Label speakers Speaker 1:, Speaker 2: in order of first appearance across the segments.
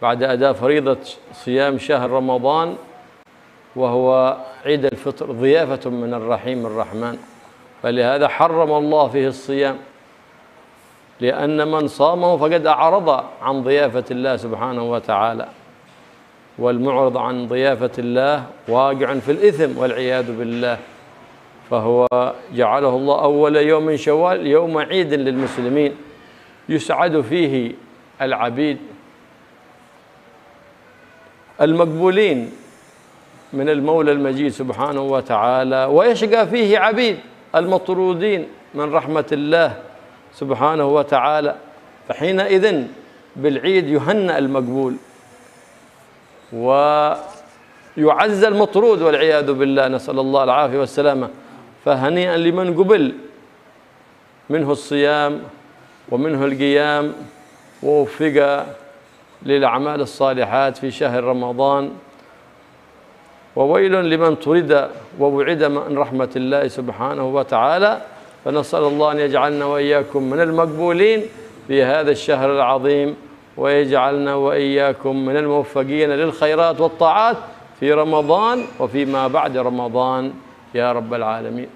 Speaker 1: بعد أداء فريضة صيام شهر رمضان، وهو عيد الفطر، ضيافة من الرحيم الرحمن. فلهذا حرم الله فيه الصيام، لأن من صامه فقد أعرض عن ضيافة الله سبحانه وتعالى، والمعرض عن ضيافة الله واقع في الإثم والعياذ بالله. فهو جعله الله أول يوم من شوال يوم عيد للمسلمين يسعد فيه العبيد المقبولين من المولى المجيد سبحانه وتعالى، ويشقى فيه عبيد المطرودين من رحمة الله سبحانه وتعالى. فحينئذ بالعيد يهنأ المقبول ويعز المطرود والعياذ بالله، نسأل الله العافية والسلامة. فهنيئا لمن قبل منه الصيام ومنه القيام ووفق للأعمال الصالحات في شهر رمضان، وويل لمن طرد وبعد من رحمة الله سبحانه وتعالى. فنسأل الله أن يجعلنا وإياكم من المقبولين في هذا الشهر العظيم، ويجعلنا وإياكم من الموفقين للخيرات والطاعات في رمضان وفيما بعد رمضان يا رب العالمين.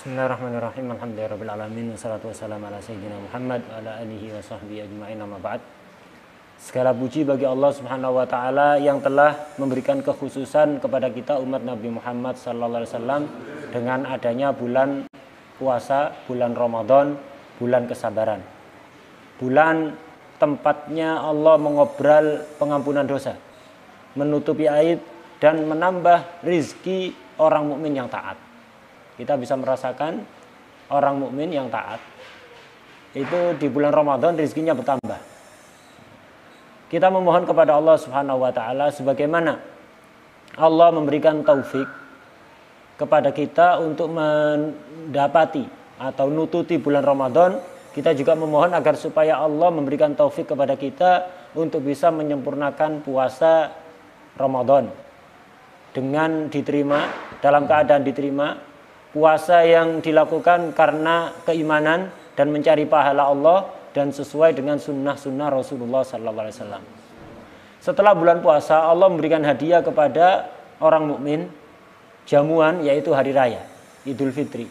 Speaker 2: Bismillahirrahmanirrahim. Alhamdulillahirabbil alamin, wassalatu wassalamu ala sayyidina Muhammad wa ala alihi wa sahbihi ajma'in, amma ba'd. Segala puji bagi Allah Subhanahu wa taala yang telah memberikan kekhususan kepada kita umat Nabi Muhammad sallallahu alaihi wasallam dengan adanya bulan puasa, bulan Ramadan, bulan kesabaran. Bulan tempatnya Allah mengobral pengampunan dosa, menutupi aib dan menambah rizki orang mukmin yang taat. Kita bisa merasakan orang mukmin yang taat itu di bulan Ramadan rezekinya bertambah. Kita memohon kepada Allah Subhanahu wa taala sebagaimana Allah memberikan taufik kepada kita untuk mendapati atau nututi bulan Ramadan, kita juga memohon agar supaya Allah memberikan taufik kepada kita untuk bisa menyempurnakan puasa Ramadan dengan diterima, dalam keadaan diterima. Puasa yang dilakukan karena keimanan dan mencari pahala Allah dan sesuai dengan sunnah-sunnah Rasulullah SAW. Setelah bulan puasa, Allah memberikan hadiah kepada orang mukmin jamuan, yaitu hari raya Idul Fitri.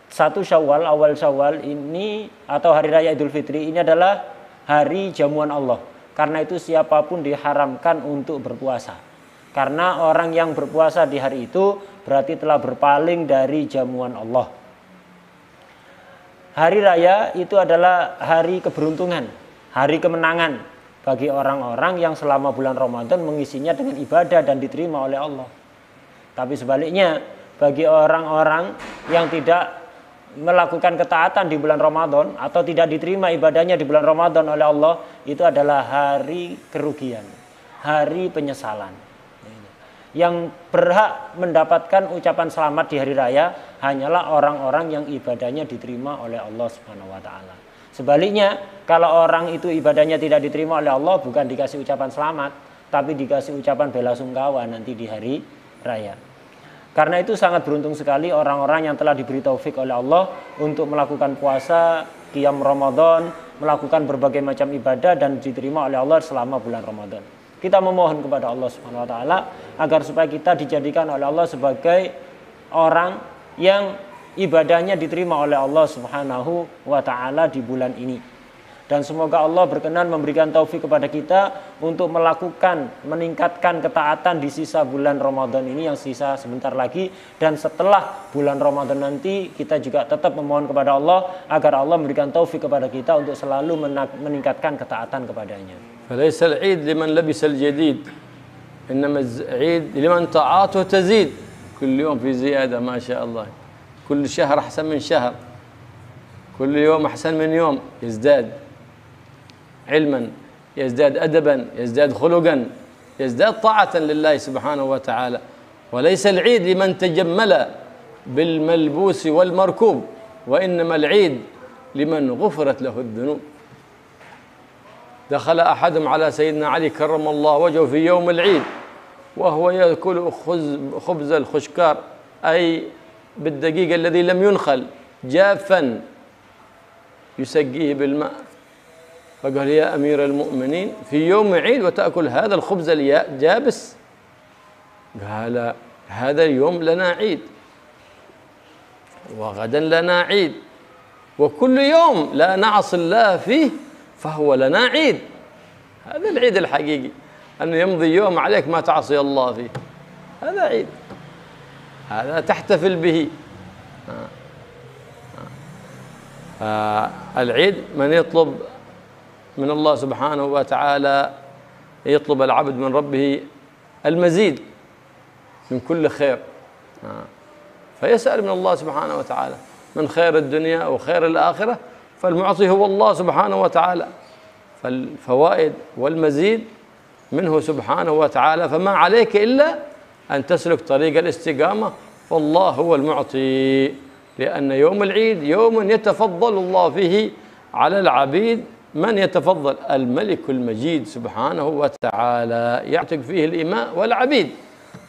Speaker 2: 1 Syawal, awal Syawal ini atau hari raya Idul Fitri ini adalah hari jamuan Allah. Karena itu siapapun diharamkan untuk berpuasa. Karena orang yang berpuasa di hari itu berarti telah berpaling dari jamuan Allah. Hari raya itu adalah hari keberuntungan, hari kemenangan bagi orang-orang yang selama bulan Ramadan mengisinya dengan ibadah dan diterima oleh Allah. Tapi sebaliknya, bagi orang-orang yang tidak melakukan ketaatan di bulan Ramadan atau tidak diterima ibadahnya di bulan Ramadan oleh Allah, itu adalah hari kerugian, hari penyesalan. Yang berhak mendapatkan ucapan selamat di hari raya hanyalah orang-orang yang ibadahnya diterima oleh Allah Subhanahu wa taala. Sebaliknya, kalau orang itu ibadahnya tidak diterima oleh Allah, bukan dikasih ucapan selamat, tapi dikasih ucapan bela sungkawa nanti di hari raya. Karena itu sangat beruntung sekali orang-orang yang telah diberi taufik oleh Allah untuk melakukan puasa, qiyam Ramadan, melakukan berbagai macam ibadah dan diterima oleh Allah selama bulan Ramadan. Kita memohon kepada Allah Subhanahu wa taala agar supaya kita dijadikan oleh Allah sebagai orang yang ibadahnya diterima oleh Allah Subhanahu wa taala di bulan ini. Dan semoga Allah berkenan memberikan taufik kepada kita untuk melakukan, meningkatkan ketaatan di sisa bulan Ramadan ini yang sisa sebentar lagi. Dan setelah bulan Ramadan nanti kita juga tetap memohon kepada Allah agar Allah memberikan taufik kepada kita untuk selalu meningkatkan ketaatan kepadanya.
Speaker 1: فليس العيد لمن لبس الجديد، إنما العيد لمن طاعاته تزيد، كل يوم في زيادة ما شاء الله، كل شهر أحسن من شهر، كل يوم أحسن من يوم، يزداد علما، يزداد أدبا، يزداد خلقا، يزداد طاعة لله سبحانه وتعالى. وليس العيد لمن تجمل بالملبوس والمركوب، وإنما العيد لمن غفرت له الذنوب. دخل أحدهم على سيدنا علي كرم الله وجهه في يوم العيد وهو يأكل خبز الخشكار، أي بالدقيق الذي لم ينخل جافا يسقيه بالماء، فقال يا أمير المؤمنين في يوم عيد وتأكل هذا الخبز الجابس؟ قال هذا اليوم لنا عيد، وغدا لنا عيد، وكل يوم لا نعصي الله فيه فهو لنا عيد. هذا العيد الحقيقي، أنه يمضي يوم عليك ما تعصي الله فيه، هذا عيد، هذا تحتفل به. العيد من يطلب من الله سبحانه وتعالى، يطلب العبد من ربه المزيد من كل خير، فيسأل من الله سبحانه وتعالى من خير الدنيا وخير الآخرة، فالمعطي هو الله سبحانه وتعالى، فالفوائد والمزيد منه سبحانه وتعالى، فما عليك إلا أن تسلك طريق الاستقامة، فالله هو المعطي، لأن يوم العيد يوم يتفضل الله فيه على العبيد. من يتفضل؟ الملك المجيد سبحانه وتعالى، يعتق فيه الإماء والعبيد.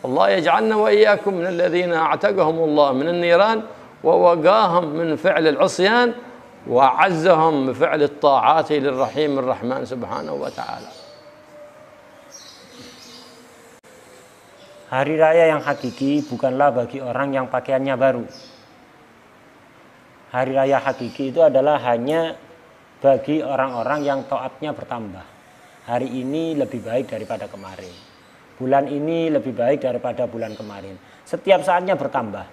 Speaker 1: الله يجعلنا وإياكم من الذين أعتقهم الله من النيران ووقاهم من فعل العصيان وأعزهم بفعل الطاعات للرحيم الرحمن سبحانه وتعالى.
Speaker 2: Hari raya yang hakiki bukanlah bagi orang yang pakaiannya baru. Hari raya hakiki itu adalah hanya bagi orang-orang yang taatnya bertambah. Hari ini lebih baik daripada kemarin. Bulan ini lebih baik daripada bulan kemarin. Setiap saatnya bertambah.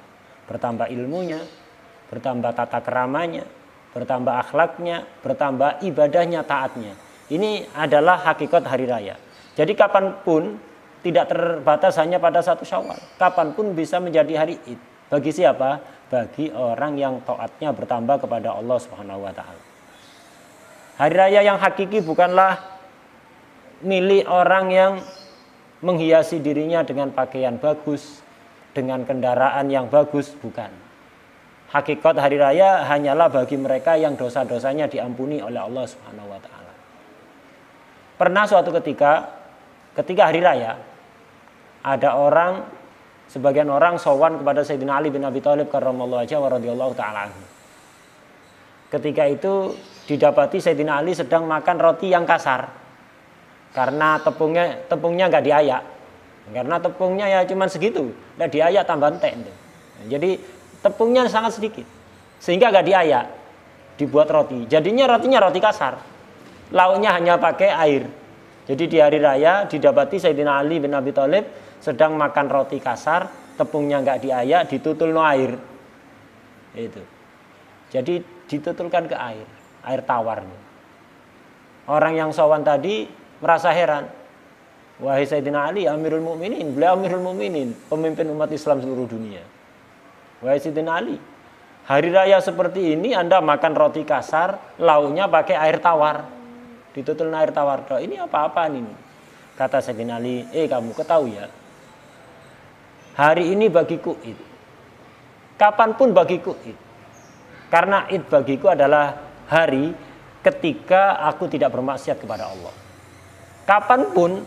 Speaker 2: Bertambah ilmunya, bertambah tata keramanya, bertambah akhlaknya, bertambah ibadahnya, taatnya. Ini adalah hakikat hari raya. Jadi kapanpun, tidak terbatas hanya pada 1 Syawal. Kapanpun bisa menjadi hari Id. Bagi siapa? Bagi orang yang taatnya bertambah kepada Allah Subhanahu wa taala. Hari raya yang hakiki bukanlah milik orang yang menghiasi dirinya dengan pakaian bagus, dengan kendaraan yang bagus, bukan. Hakikat hari raya hanyalah bagi mereka yang dosa-dosanya diampuni oleh Allah Subhanahu wa taala. Pernah suatu ketika hari raya, ada sebagian orang sowan kepada Sayyidina Ali bin Abi Thalib karramallahu wajhahu wa radhiyallahu ta'ala anhu. Ketika itu didapati Sayyidina Ali sedang makan roti yang kasar, karena tepungnya nggak diayak, karena tepungnya ya cuma segitu, nggak diayak tambah entek. Jadi tepungnya sangat sedikit, sehingga nggak diayak, dibuat roti. Jadinya rotinya roti kasar, lauknya hanya pakai air. Jadi di hari raya didapati Sayyidina Ali bin Abi Thalib sedang makan roti kasar, tepungnya nggak diayak, ditutulno air. Itu. Jadi ditutulkan ke air tawar. Orang yang sowan tadi merasa heran. Wahai Sayyidina Ali, Amirul Mukminin, beliau Amirul Mukminin, pemimpin umat Islam seluruh dunia. Wahai Sayyidina Ali, hari raya seperti ini Anda makan roti kasar, lauknya pakai air tawar. Ditutulno air tawar. Ini apa-apaan ini? Kata Sayyidina Ali, kamu ketahui ya, hari ini bagiku Id. Kapanpun bagiku Id. Karena Id bagiku adalah hari ketika aku tidak bermaksiat kepada Allah. Kapanpun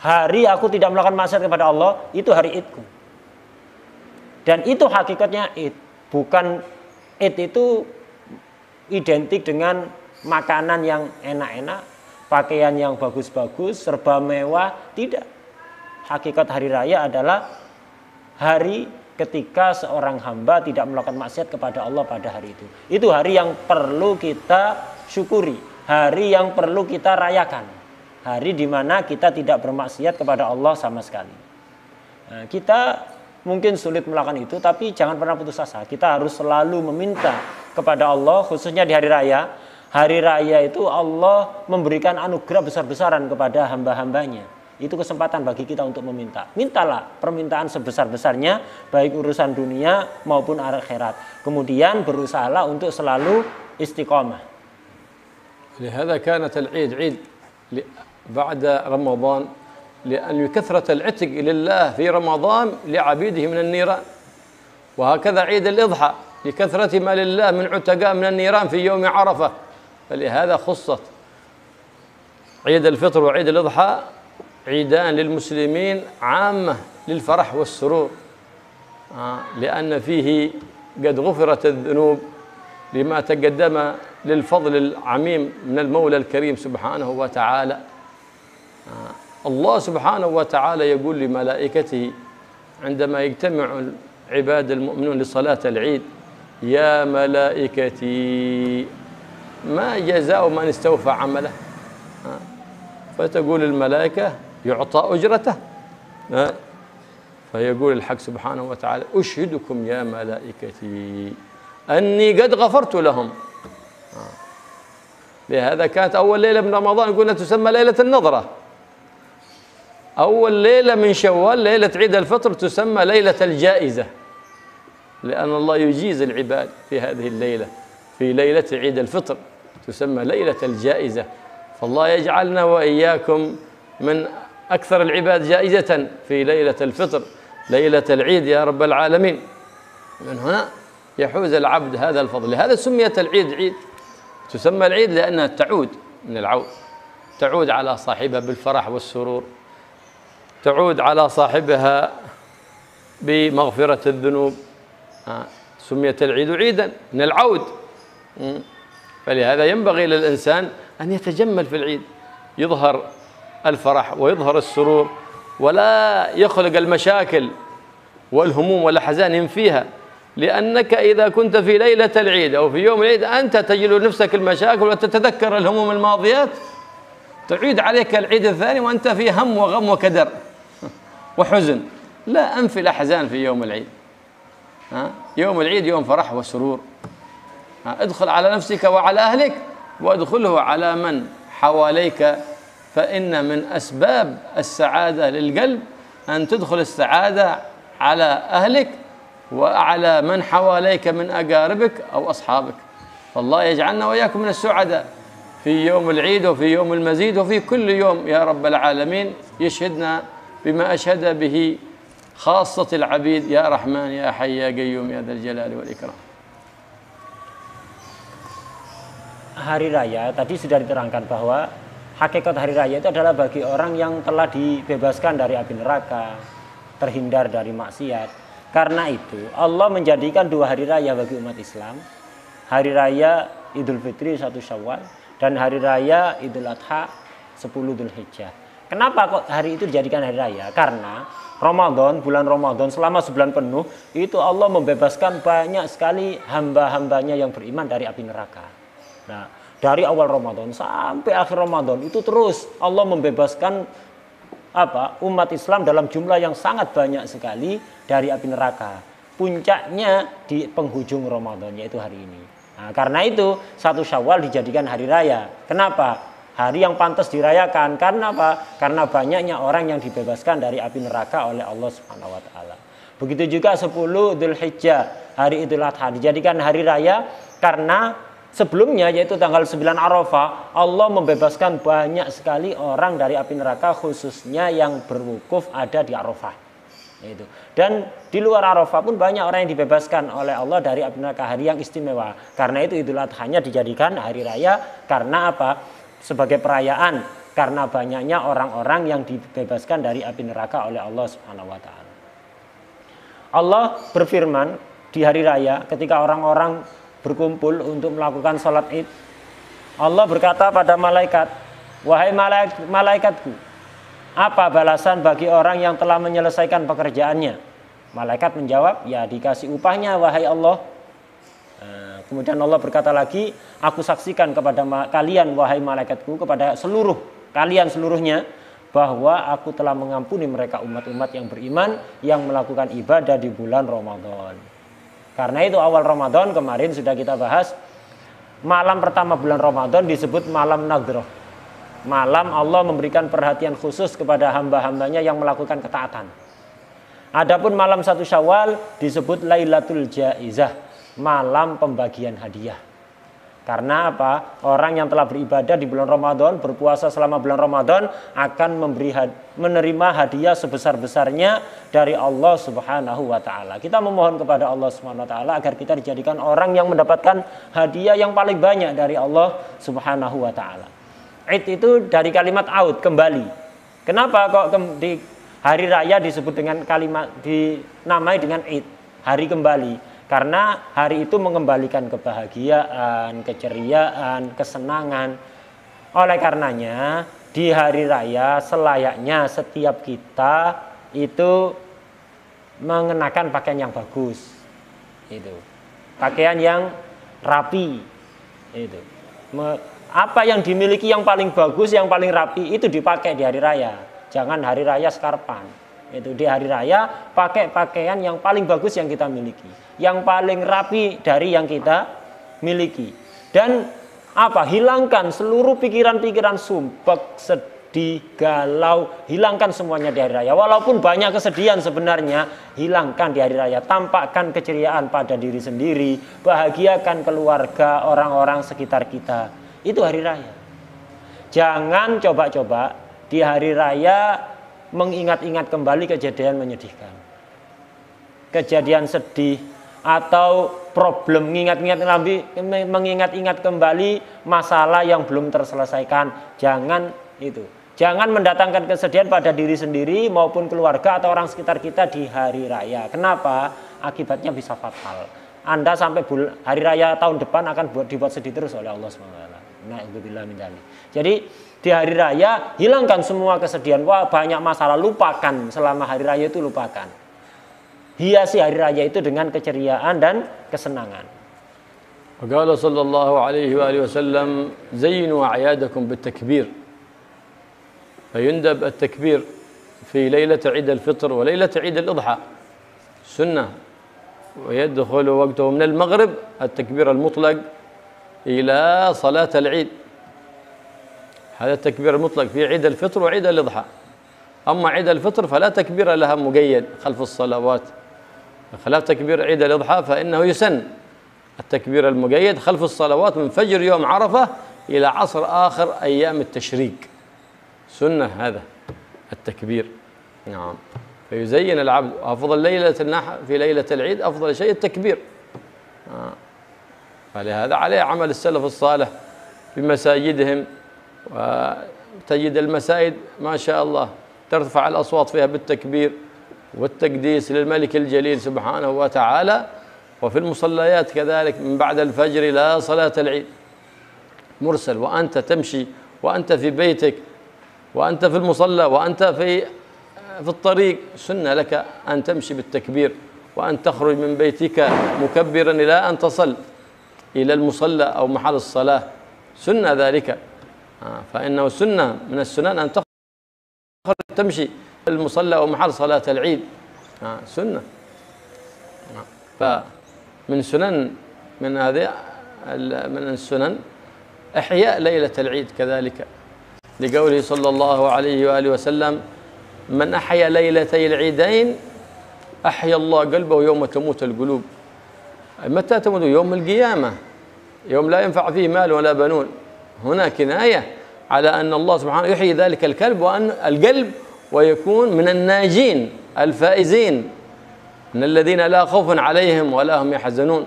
Speaker 2: hari aku tidak melakukan maksiat kepada Allah, itu hari Idku. Dan itu hakikatnya Id. Bukan Id itu identik dengan makanan yang enak-enak, pakaian yang bagus-bagus, serba mewah. Tidak. Hakikat hari raya adalah hari ketika seorang hamba tidak melakukan maksiat kepada Allah pada hari itu. Itu hari yang perlu kita syukuri, hari yang perlu kita rayakan, hari di mana kita tidak bermaksiat kepada Allah sama sekali. Nah, kita mungkin sulit melakukan itu, tapi jangan pernah putus asa. Kita harus selalu meminta kepada Allah, khususnya di hari raya. Hari raya itu Allah memberikan anugerah besar-besaran kepada hamba-hambanya. Itu kesempatan bagi kita untuk meminta. Mintalah permintaan sebesar-besarnya, baik urusan dunia maupun akhirat. Kemudian berusahalah untuk selalu istiqomah.
Speaker 1: لهذا كانت العيد عيد بعد رمضان لأن كثرة العتق لله في رمضان لعبيده من النيران، وهكذا عيد الإضحى لكثرة ما لله من عتقاء من النيران في يوم عرفة، فلهذا خصت عيد الفطر وعيد الإضحى عيدان للمسلمين عامة للفرح والسرور، لأن فيه قد غفرت الذنوب لما تقدم للفضل العميم من المولى الكريم سبحانه وتعالى. الله سبحانه وتعالى يقول لملائكته عندما يجتمع العباد المؤمنون لصلاة العيد: يا ملائكتي ما جزاء من استوفى عمله. فتقول الملائكة: يعطى أجرته. فيقول الحق سبحانه وتعالى: أشهدكم يا ملائكتي أني قد غفرت لهم. لهذا كانت أول ليلة من رمضان قلنا تسمى ليلة النظرة. أول ليلة من شوال ليلة عيد الفطر تسمى ليلة الجائزة، لأن الله يجيز العباد في هذه الليلة، في ليلة عيد الفطر تسمى ليلة الجائزة. فالله يجعلنا وإياكم من أكثر العباد جائزة في ليلة الفطر، ليلة العيد يا رب العالمين. من هنا يحوز العبد هذا الفضل. لهذا سميت العيد عيد. تسمى العيد لأنها تعود من العود، تعود على صاحبها بالفرح والسرور، تعود على صاحبها بمغفرة الذنوب. سميت العيد عيدا من العود. فلهذا ينبغي للإنسان أن يتجمل في العيد، يظهر الفرح ويظهر السرور، ولا يخلق المشاكل والهموم والأحزان فيها. لأنك إذا كنت في ليلة العيد أو في يوم العيد أنت تجد نفسك المشاكل وتتذكر الهموم الماضيات، تعيد عليك العيد الثاني وأنت في هم وغم وكدر وحزن. لا، أنفي الأحزان في يوم العيد. يوم العيد يوم فرح وسرور. ادخل على نفسك وعلى أهلك، وادخله على من حواليك، فإن من أسباب السعادة للقلب أن تدخل السعادة على أهلك وعلى من حواليك من أقاربك أو أصحابك. فالله يجعلنا وإياكم من السعداء في يوم العيد وفي يوم المزيد وفي كل يوم يا رب العالمين. يشهدنا بما أشهد به خاصة العبيد: يا رحمن يا حي يا قيوم يا ذا الجلال والإكرام.
Speaker 2: Hari raya tadi sudah diterangkan bahwa hakikat hari raya itu adalah bagi orang yang telah dibebaskan dari api neraka, terhindar dari maksiat. Karena itu Allah menjadikan dua hari raya bagi umat Islam: hari raya Idul Fitri 1 Syawal dan hari raya Idul Adha 10 Dzulhijjah. Kenapa kok hari itu dijadikan hari raya? Karena Ramadan, bulan Ramadan selama sebulan penuh itu Allah membebaskan banyak sekali hamba-hambanya yang beriman dari api neraka. Nah, dari awal Ramadan sampai akhir Ramadan itu terus Allah membebaskan umat Islam dalam jumlah yang sangat banyak sekali dari api neraka. Puncaknya di penghujung Ramadan, yaitu hari ini. Nah, karena itu 1 Syawal dijadikan hari raya. Kenapa? Hari yang pantas dirayakan. Karena apa? Karena banyaknya orang yang dibebaskan dari api neraka oleh Allah Subhanahu wa taala. Begitu juga 10 Dzulhijjah, hari Idul Adha dijadikan hari raya karena sebelumnya, yaitu tanggal 9 Arafah, Allah membebaskan banyak sekali orang dari api neraka, khususnya yang berwukuf ada di Arafah. Dan di luar Arafah pun banyak orang yang dibebaskan oleh Allah dari api neraka, hari yang istimewa. Karena itu Idul Adha-nya dijadikan hari raya. Karena apa? Sebagai perayaan, karena banyaknya orang-orang yang dibebaskan dari api neraka oleh Allah Subhanahu wa taala. Allah berfirman di hari raya ketika orang-orang berkumpul untuk melakukan sholat id, Allah berkata pada malaikat: wahai malaikatku, apa balasan bagi orang yang telah menyelesaikan pekerjaannya? Malaikat menjawab: ya dikasih upahnya wahai Allah. Kemudian Allah berkata lagi: aku saksikan kepada kalian wahai malaikatku, kepada seluruh kalian seluruhnya, bahwa aku telah mengampuni mereka umat-umat yang beriman yang melakukan ibadah di bulan Ramadan. Karena itu awal Ramadan kemarin sudah kita bahas, malam pertama bulan Ramadan disebut malam Nadhrah. Malam Allah memberikan perhatian khusus kepada hamba-hambanya yang melakukan ketaatan. Adapun malam 1 Syawal disebut Lailatul Jaizah, malam pembagian hadiah. Karena apa? Orang yang telah beribadah di bulan Ramadan, berpuasa selama bulan Ramadan, akan menerima hadiah sebesar-besarnya dari Allah Subhanahu wa taala. Kita memohon kepada Allah Subhanahu wa taala agar kita dijadikan orang yang mendapatkan hadiah yang paling banyak dari Allah Subhanahu wa taala. Id itu dari kalimat aud, kembali. Kenapa kok di hari raya disebut dengan kalimat dinamai dengan Id, hari kembali? Karena hari itu mengembalikan kebahagiaan, keceriaan, kesenangan. Oleh karenanya di hari raya selayaknya setiap kita itu mengenakan pakaian yang bagus. Itu. Pakaian yang rapi. Itu. Apa yang dimiliki yang paling bagus, yang paling rapi itu dipakai di hari raya. Jangan hari raya skarpan. Itu di hari raya pakai pakaian yang paling bagus yang kita miliki, yang paling rapi dari yang kita miliki. Dan apa? Hilangkan seluruh pikiran-pikiran sumpek, sedih, galau, hilangkan semuanya di hari raya. Walaupun banyak kesedihan sebenarnya, hilangkan di hari raya. Tampakkan keceriaan pada diri sendiri, bahagiakan keluarga, orang-orang sekitar kita. Itu hari raya. Jangan coba-coba di hari raya mengingat-ingat kembali kejadian menyedihkan, kejadian sedih, atau problem, mengingat-ingat kembali masalah yang belum terselesaikan. Jangan itu. Jangan mendatangkan kesedihan pada diri sendiri maupun keluarga atau orang sekitar kita di hari raya. Kenapa? Akibatnya bisa fatal. Anda sampai hari raya tahun depan akan dibuat sedih terus oleh Allah SWT. Na'udzubillah min dzalik. Jadi di hari raya hilangkan semua kesedihan. Wah, banyak masalah, lupakan selama hari raya itu, lupakan. Hiasi hari raya itu dengan keceriaan dan kesenangan.
Speaker 1: وقال صلى الله عليه وآله وسلم زينوا أعيادكم بالتكبير فيندب التكبير في ليلة عيد الفطر وليلة عيد الأضحى سنة ويدخل وقته من المغرب التكبير المطلق إلى صلاة العيد. هذا التكبير المطلق في عيد الفطر وعيد الأضحى. أما عيد الفطر فلا تكبير لها مقيد خلف الصلوات، خلاف تكبير عيد الأضحى فإنه يسن التكبير المقيد خلف الصلوات من فجر يوم عرفة إلى عصر آخر أيام التشريق. سنة هذا التكبير. نعم. فيزين العبد. أفضل ليلة النحر في ليلة العيد أفضل شيء التكبير. فلهذا عليه عمل السلف الصالح في مساجدهم، وتجد المساجد ما شاء الله ترفع الأصوات فيها بالتكبير والتقديس للملك الجليل سبحانه وتعالى. وفي المصليات كذلك من بعد الفجر إلى صلاة العيد مرسل، وأنت تمشي وأنت في بيتك وأنت في المصلى وأنت في الطريق، سنة لك أن تمشي بالتكبير وأن تخرج من بيتك مكبرا إلى أن تصل إلى المصلى أو محل الصلاة، سنة ذلك. فإنه سنة من السنن أن تخرج تمشي المصلى أو محل صلاة العيد، سنة. فمن سنن من هذه من السنن إحياء ليلة العيد كذلك، لقوله صلى الله عليه وآله وسلم: من أحيا ليلتي العيدين أحيا الله قلبه يوم تموت القلوب. متى تموت؟ يوم القيامة، يوم لا ينفع فيه مال ولا بنون. هنا كناية على أن الله سبحانه يحيي ذلك القلب ويكون من الناجين الفائزين، من الذين لا خوف عليهم ولا هم يحزنون.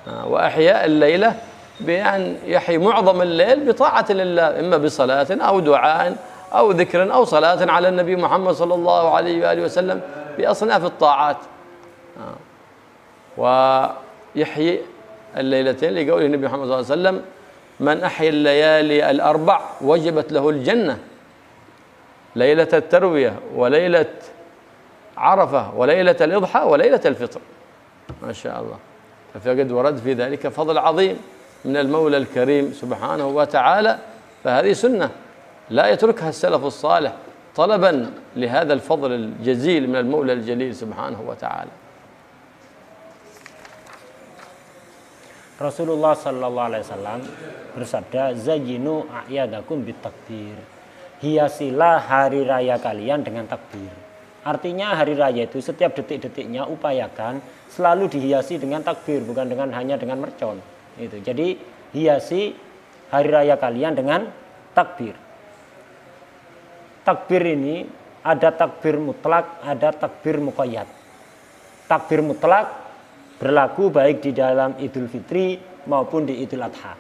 Speaker 1: وأحياء الليلة بأن يحيي معظم الليل بطاعة لله، إما بصلاة أو دعاء أو ذكر أو صلاة على النبي محمد صلى الله عليه وآله وسلم بأصناف الطاعات. ويحيي الليلتين لقول النبي محمد صلى الله عليه وسلم: من أحيا الليالي الأربع وجبت له الجنة، ليلة التروية وليلة عرفة وليلة الإضحى وليلة الفطر. ما شاء الله. فقد ورد في ذلك فضل عظيم من المولى الكريم سبحانه وتعالى، فهذه سنة لا يتركها السلف الصالح طلبا لهذا الفضل الجزيل من المولى الجليل سبحانه وتعالى.
Speaker 2: Rasulullah Sallallahu Alaihi Wasallam bersabda, "Zayyinu a'yadakum bitakbir." Hiasilah hari raya kalian dengan takbir. Artinya hari raya itu setiap detik-detiknya upayakan selalu dihiasi dengan takbir, bukan hanya dengan mercon. Itu. Jadi hiasi hari raya kalian dengan takbir. Takbir ini ada takbir mutlak, ada takbir muqayyad. Takbir mutlak berlaku baik di dalam Idul Fitri maupun di Idul Adha.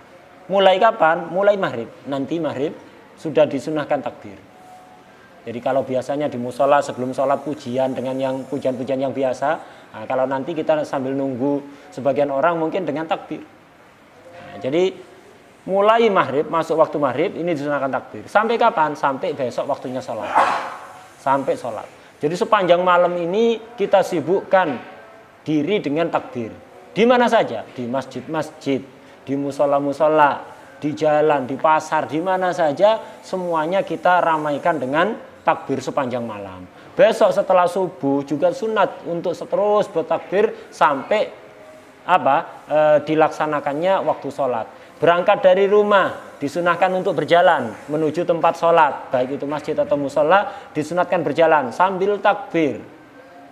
Speaker 2: Mulai kapan? Mulai maghrib. Nanti maghrib sudah disunahkan takbir. Jadi kalau biasanya di musola sebelum sholat pujian dengan yang pujian-pujian yang biasa, nah, kalau nanti kita sambil nunggu sebagian orang mungkin dengan takbir. Nah, jadi mulai maghrib, masuk waktu maghrib ini disunahkan takbir. Sampai kapan? Sampai besok waktunya sholat. Sampai sholat. Jadi sepanjang malam ini kita sibukkan diri dengan takbir. Di mana saja, di masjid-masjid, di musola-musola, di jalan, di pasar, di mana saja semuanya kita ramaikan dengan takbir sepanjang malam. Besok setelah subuh juga sunat untuk terus bertakbir sampai dilaksanakannya waktu sholat. Berangkat dari rumah disunahkan untuk berjalan menuju tempat sholat, baik itu masjid atau musola, disunatkan berjalan sambil takbir.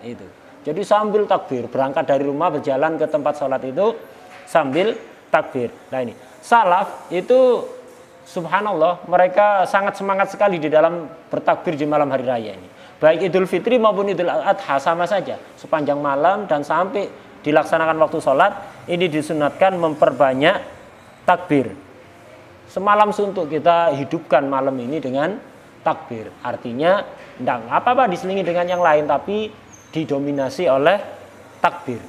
Speaker 2: Itu. Jadi sambil takbir, berangkat dari rumah berjalan ke tempat sholat itu sambil takbir. Nah ini, salaf itu subhanallah mereka sangat semangat sekali di dalam bertakbir di malam hari raya ini. Baik Idul Fitri maupun Idul Adha sama saja. Sepanjang malam dan sampai dilaksanakan waktu sholat, ini disunatkan memperbanyak takbir. Semalam suntuk kita hidupkan malam ini dengan takbir. Artinya tidak apa-apa diselingi dengan yang lain, tapi didominasi oleh takbir.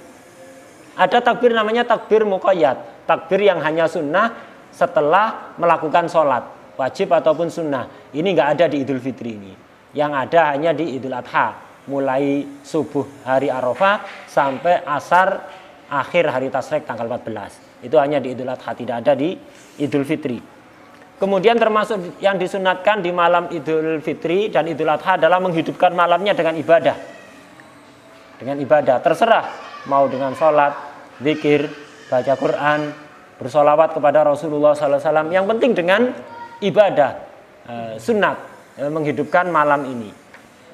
Speaker 2: Ada takbir namanya takbir muqayyad, takbir yang hanya sunnah setelah melakukan sholat, wajib ataupun sunnah. Ini nggak ada di Idul Fitri ini. Yang ada hanya di Idul Adha, mulai subuh hari Arafah sampai asar akhir hari Tasyrik tanggal 14. Itu hanya di Idul Adha, tidak ada di Idul Fitri. Kemudian termasuk yang disunatkan di malam Idul Fitri dan Idul Adha adalah menghidupkan malamnya dengan ibadah. Dengan ibadah, terserah mau dengan sholat, zikir, baca Quran, bersolawat kepada Rasulullah SAW. Yang penting dengan ibadah, sunat, menghidupkan malam ini.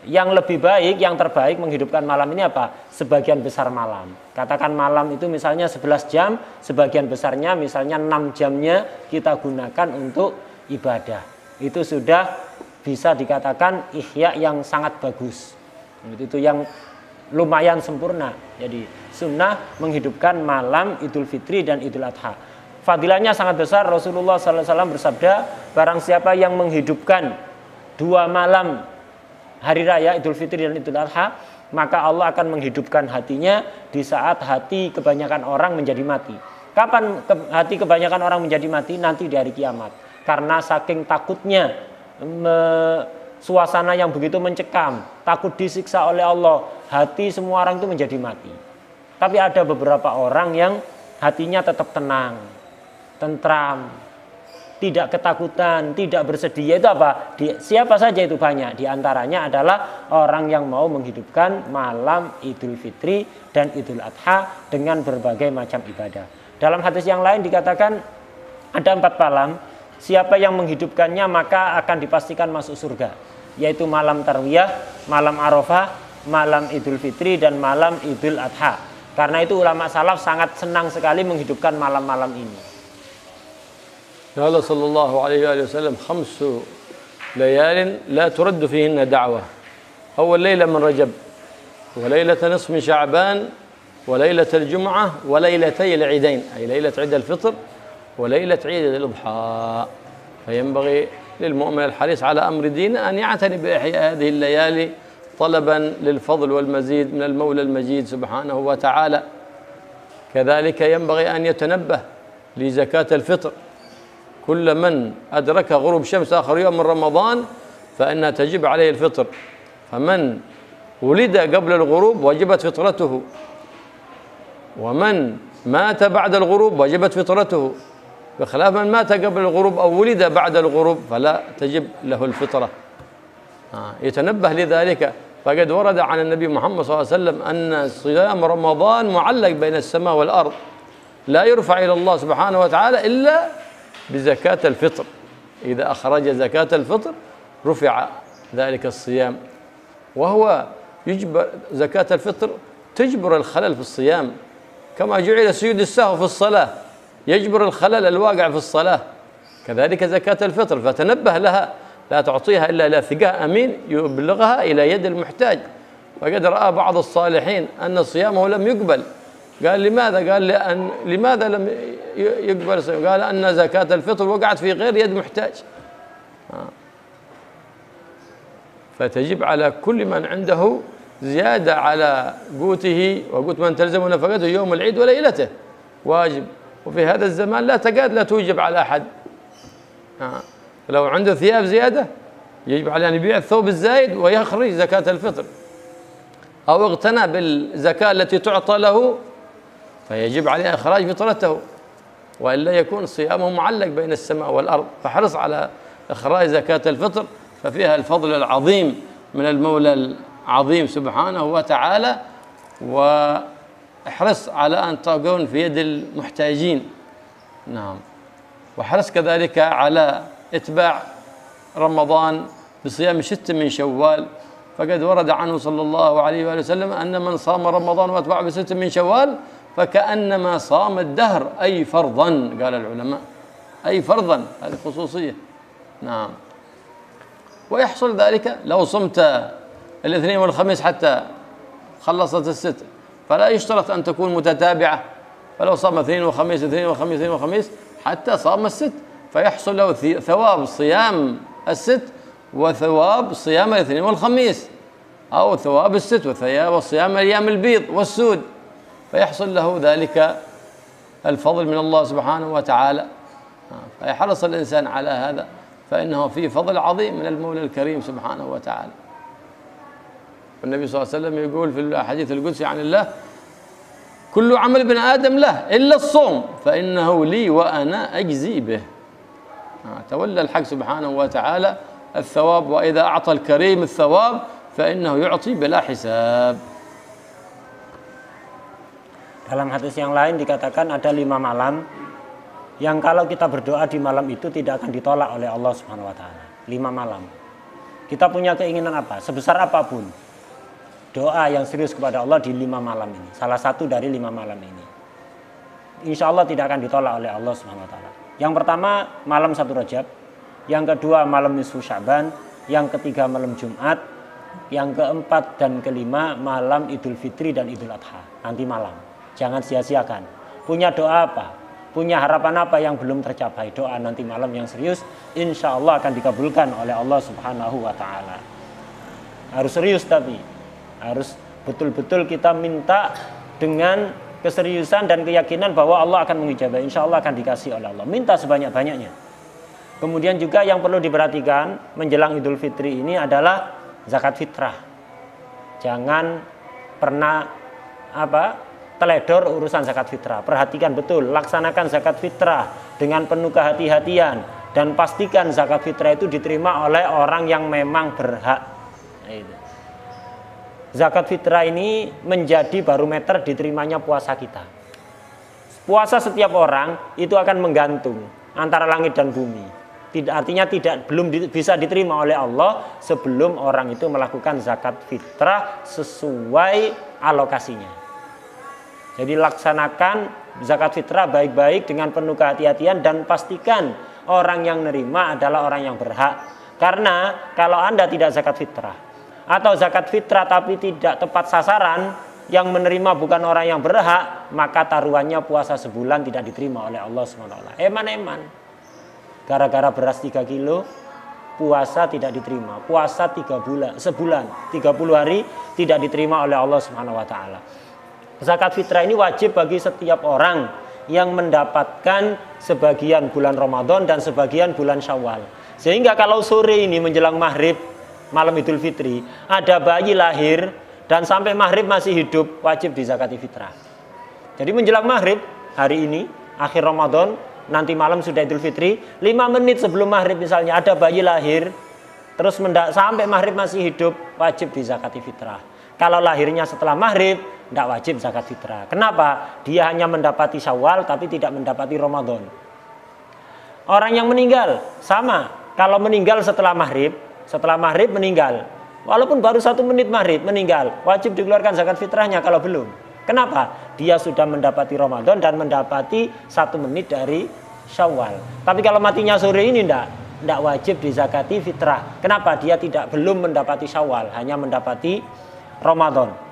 Speaker 2: Yang lebih baik, yang terbaik menghidupkan malam ini apa? Sebagian besar malam. Katakan malam itu misalnya 11 jam, sebagian besarnya misalnya 6 jamnya kita gunakan untuk ibadah. Itu sudah bisa dikatakan ihya yang sangat bagus. Itu yang lumayan sempurna. Jadi sunnah menghidupkan malam Idul Fitri dan Idul Adha. Fadilahnya sangat besar. Rasulullah SAW bersabda, barang siapa yang menghidupkan 2 malam hari raya Idul Fitri dan Idul Adha, maka Allah akan menghidupkan hatinya di saat hati kebanyakan orang menjadi mati. Kapan hati kebanyakan orang menjadi mati? Nanti di hari kiamat. Karena saking takutnya suasana yang begitu mencekam, takut disiksa oleh Allah, hati semua orang itu menjadi mati. Tapi ada beberapa orang yang hatinya tetap tenang, tentram, tidak ketakutan, tidak bersedih. Itu apa? Siapa saja itu banyak. Di antaranya adalah orang yang mau menghidupkan malam Idul Fitri dan Idul Adha dengan berbagai macam ibadah. Dalam hadis yang lain dikatakan ada 4 malam. Siapa yang menghidupkannya maka akan dipastikan masuk surga. Yaitu malam Tarwiyah, malam Arafah, malam Idul Fitri dan malam Idul Adha. Karena itu ulama salaf sangat senang sekali menghidupkan malam-malam ini.
Speaker 1: قال صلى الله عليه وآله وسلم 5 ليال لا ترد فيهن دعوة. أول ليلة من رجب، وليلة نصف من شعبان، وليلة الجمعة، وليلتي العيدين، أي ليلة عيد الفطر وليلة عيد الأضحى. فينبغي للمؤمن الحريص على أمر دينه أن يعتني بإحياء هذه الليالي طلبا للفضل والمزيد من المولى المجيد سبحانه وتعالى. كذلك ينبغي أن يتنبه لزكاة الفطر. كل من أدرك غروب شمس آخر يوم من رمضان فإنها تجب عليه الفطر. فمن ولد قبل الغروب وجبت فطرته، ومن مات بعد الغروب وجبت فطرته، بخلاف من مات قبل الغروب أو ولد بعد الغروب فلا تجب له الفطرة. يتنبه لذلك. فقد ورد عن النبي محمد صلى الله عليه وسلم أن صيام رمضان معلق بين السماء والأرض، لا يرفع إلى الله سبحانه وتعالى إلا بزكاة الفطر. إذا أخرج زكاة الفطر رفع ذلك الصيام. وهو يجبر زكاة الفطر تجبر الخلل في الصيام، كما جعل سجود السهو في الصلاة يجبر الخلل الواقع في الصلاة، كذلك زكاة الفطر. فتنبه لها، لا تعطيها إلا إلى ثقة أمين يبلغها إلى يد المحتاج. وقد رأى بعض الصالحين أن صيامه لم يقبل. قال لماذا؟ قال لماذا لم يقبل؟ قال أن زكاة الفطر وقعت في غير يد محتاج. فتجب على كل من عنده زيادة على قوته وقوت من تلزم نفقته يوم العيد وليلته، واجب. وفي هذا الزمان لا تكاد لا توجب على أحد. لو عنده ثياب زيادة يجب عليه أن يبيع الثوب الزايد ويخرج زكاة الفطر، أو اغتنى بالزكاة التي تعطى له فيجب عليه إخراج فطرته، وإلا يكون صيامه معلق بين السماء والأرض. فحرص على إخراج زكاة الفطر، ففيها الفضل العظيم من المولى العظيم سبحانه وتعالى، واحرص على أن تكون في يد المحتاجين. نعم. وحرص كذلك على إتباع رمضان بصيام 6 من شوال، فقد ورد عنه صلى الله عليه وآله وسلم أن من صام رمضان وأتبعه ب6 من شوال فكأنما صام الدهر، أي فرضا، قال العلماء، أي فرضا، هذه خصوصية. نعم. ويحصل ذلك لو صمت الاثنين والخميس حتى خلصت ال6، فلا يشترط أن تكون متتابعة، فلو صام اثنين وخميس اثنين وخميس اثنين وخميس حتى صام ال6، فيحصل له ثواب صيام ال6 وثواب صيام الاثنين والخميس، أو ثواب ال6 وصيام أيام البيض والسود، فيحصل له ذلك الفضل من الله سبحانه وتعالى. فيحرص الإنسان على هذا، فإنه فيه فضل عظيم من المولى الكريم سبحانه وتعالى. والنبي صلى الله عليه وسلم يقول في الحديث القدسي عن الله: كل عمل ابن آدم له إلا الصوم فإنه لي وأنا أجزي به. تولى الحق سبحانه وتعالى الثواب، وإذا أعطى الكريم الثواب فإنه يعطي بلا حساب.
Speaker 2: Dalam hadis yang lain dikatakan ada 5 malam yang kalau kita berdoa di malam itu tidak akan ditolak oleh Allah Subhanahu wa taala. 5 malam. Kita punya keinginan apa? Sebesar apapun. Doa yang serius kepada Allah di 5 malam ini. Salah satu dari 5 malam ini. Insya Allah tidak akan ditolak oleh Allah Subhanahu wa taala. Yang pertama malam 1 Rajab, yang kedua malam nisfu Sya'ban, yang ketiga malam Jumat, yang keempat dan kelima malam Idul Fitri dan Idul Adha. Nanti malam. Jangan sia-siakan. Punya doa apa? Punya harapan apa yang belum tercapai? Doa nanti malam yang serius, insya Allah akan dikabulkan oleh Allah Subhanahu wa taala. Harus serius, tapi harus betul-betul kita minta dengan keseriusan dan keyakinan bahwa Allah akan mengijabah. Insya Allah akan dikasih oleh Allah. Minta sebanyak-banyaknya. Kemudian juga yang perlu diperhatikan menjelang Idul Fitri ini adalah zakat fitrah. Jangan pernah teledor urusan zakat fitrah. Perhatikan betul, laksanakan zakat fitrah dengan penuh kehati-hatian dan pastikan zakat fitrah itu diterima oleh orang yang memang berhak. Zakat fitrah ini menjadi barometer diterimanya puasa kita. Puasa setiap orang itu akan menggantung antara langit dan bumi. Artinya belum bisa diterima oleh Allah sebelum orang itu melakukan zakat fitrah sesuai alokasinya. Jadi laksanakan zakat fitrah baik-baik dengan penuh kehati-hatian dan pastikan orang yang nerima adalah orang yang berhak. Karena kalau Anda tidak zakat fitrah atau zakat fitrah tapi tidak tepat sasaran, yang menerima bukan orang yang berhak, maka taruhannya puasa sebulan tidak diterima oleh Allah SWT. Eman-eman. Gara-gara beras 3 kilo, puasa tidak diterima. Puasa 3 bulan, sebulan, 30 hari tidak diterima oleh Allah SWT. Zakat fitrah ini wajib bagi setiap orang yang mendapatkan sebagian bulan Ramadan dan sebagian bulan Syawal. Sehingga kalau sore ini menjelang maghrib, malam Idul Fitri, ada bayi lahir dan sampai maghrib masih hidup, wajib dizakati fitrah. Jadi menjelang maghrib, hari ini, akhir Ramadan, nanti malam sudah Idul Fitri, 5 menit sebelum maghrib misalnya ada bayi lahir, terus sampai maghrib masih hidup, wajib dizakati fitrah. Kalau lahirnya setelah maghrib, tidak wajib zakat fitrah. Kenapa? Dia hanya mendapati Syawal tapi tidak mendapati Ramadan. Orang yang meninggal sama. Kalau meninggal setelah maghrib meninggal. Walaupun baru 1 menit maghrib meninggal, wajib dikeluarkan zakat fitrahnya kalau belum. Kenapa? Dia sudah mendapati Ramadan dan mendapati 1 menit dari Syawal. Tapi kalau matinya sore ini tidak wajib dizakati fitrah. Kenapa? Dia belum mendapati Syawal, hanya mendapati Ramadan.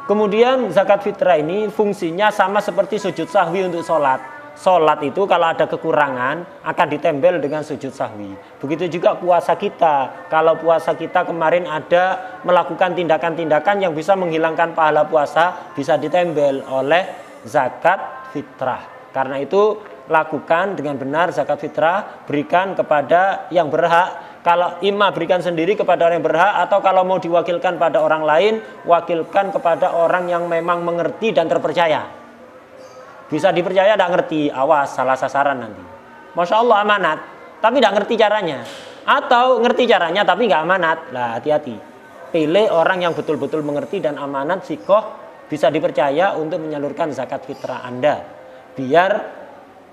Speaker 2: Kemudian zakat fitrah ini fungsinya sama seperti sujud sahwi untuk sholat. sholat itu kalau ada kekurangan akan ditempel dengan sujud sahwi. Begitu juga puasa kita. Kalau puasa kita kemarin ada melakukan tindakan-tindakan yang bisa menghilangkan pahala puasa, bisa ditempel oleh zakat fitrah. Karena itu lakukan dengan benar zakat fitrah, berikan kepada yang berhak. Kalau imam berikan sendiri kepada orang yang berhak, atau kalau mau diwakilkan pada orang lain, wakilkan kepada orang yang memang mengerti dan terpercaya. Bisa dipercaya, tidak ngerti, awas salah sasaran nanti. Masya Allah amanat, tapi tidak ngerti caranya. Atau ngerti caranya tapi nggak amanat. Lah hati-hati. Pilih orang yang betul-betul mengerti dan amanat, sikoh, bisa dipercaya untuk menyalurkan zakat fitrah Anda. Biar